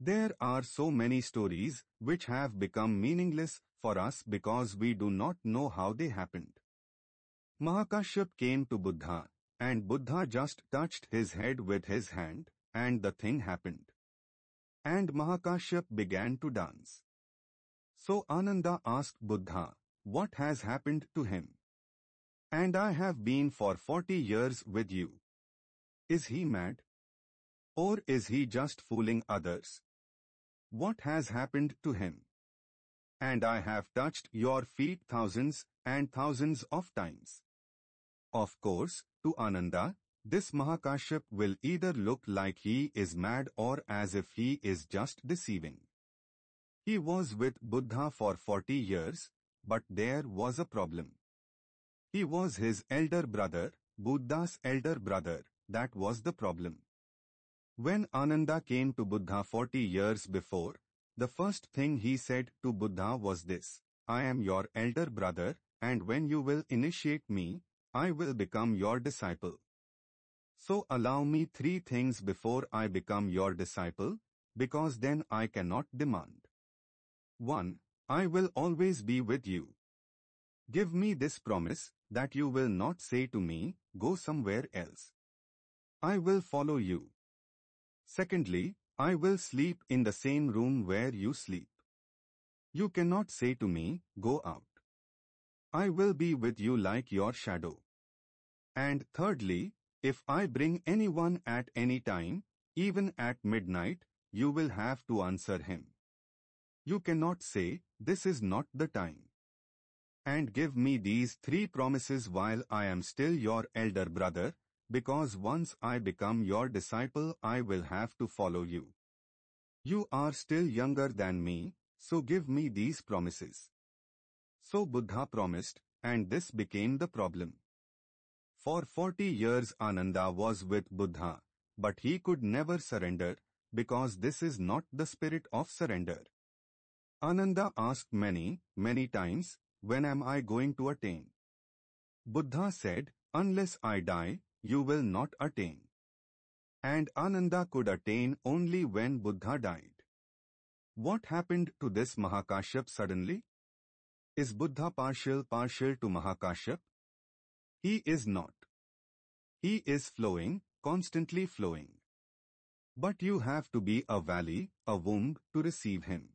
There are so many stories which have become meaningless for us because we do not know how they happened. Mahākāśyapa came to Buddha, and Buddha just touched his head with his hand, and the thing happened. And Mahākāśyapa began to dance. So Ananda asked Buddha, what has happened to him? And I have been for 40 years with you. Is he mad? Or is he just fooling others? What has happened to him? And I have touched your feet thousands and thousands of times. Of course, to Ananda, this Mahākāśyapa will either look like he is mad or as if he is just deceiving. He was with Buddha for 40 years, but there was a problem. He was his elder brother, Buddha's elder brother, that was the problem. When Ananda came to Buddha 40 years before, the first thing he said to Buddha was this, I am your elder brother, and when you will initiate me, I will become your disciple. So allow me 3 things before I become your disciple, because then I cannot demand. 1. I will always be with you. Give me this promise, that you will not say to me, go somewhere else. I will follow you. Secondly, I will sleep in the same room where you sleep. You cannot say to me, go out. I will be with you like your shadow. And thirdly, if I bring anyone at any time, even at midnight, you will have to answer him. You cannot say, this is not the time. And give me these 3 promises while I am still your elder brother, because once I become your disciple I will have to follow you. You are still younger than me, so give me these promises. So Buddha promised, and this became the problem. For 40 years Ananda was with Buddha, but he could never surrender, because this is not the spirit of surrender. Ananda asked many times, when am I going to attain? Buddha said, unless I die, you will not attain. And Ananda could attain only when Buddha died. What happened to this Mahākāśyapa suddenly? Is Buddha partial to Mahākāśyapa? He is not. He is flowing, constantly flowing. But you have to be a valley, a womb, to receive him.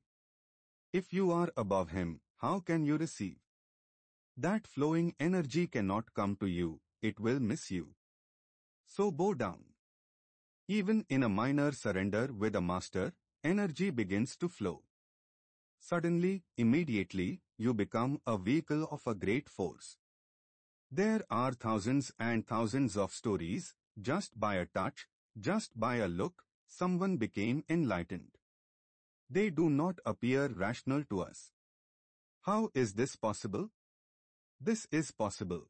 If you are above him, how can you receive? That flowing energy cannot come to you, it will miss you. So bow down. Even in a minor surrender with a master, energy begins to flow. Suddenly, immediately, you become a vehicle of a great force. There are thousands and thousands of stories, just by a touch, just by a look, someone became enlightened. They do not appear rational to us. How is this possible? This is possible.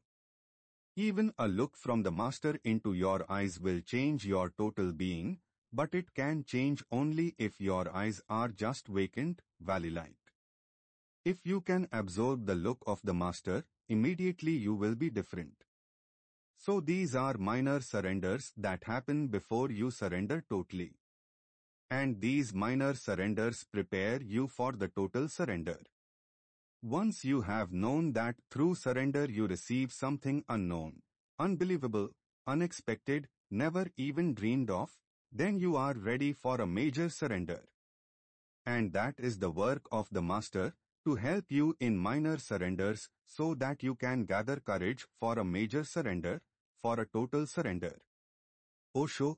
Even a look from the Master into your eyes will change your total being, but it can change only if your eyes are just vacant, valley-like. If you can absorb the look of the Master, immediately you will be different. So these are minor surrenders that happen before you surrender totally. And these minor surrenders prepare you for the total surrender. Once you have known that through surrender you receive something unknown, unbelievable, unexpected, never even dreamed of, then you are ready for a major surrender. And that is the work of the Master, to help you in minor surrenders so that you can gather courage for a major surrender, for a total surrender. OSHO,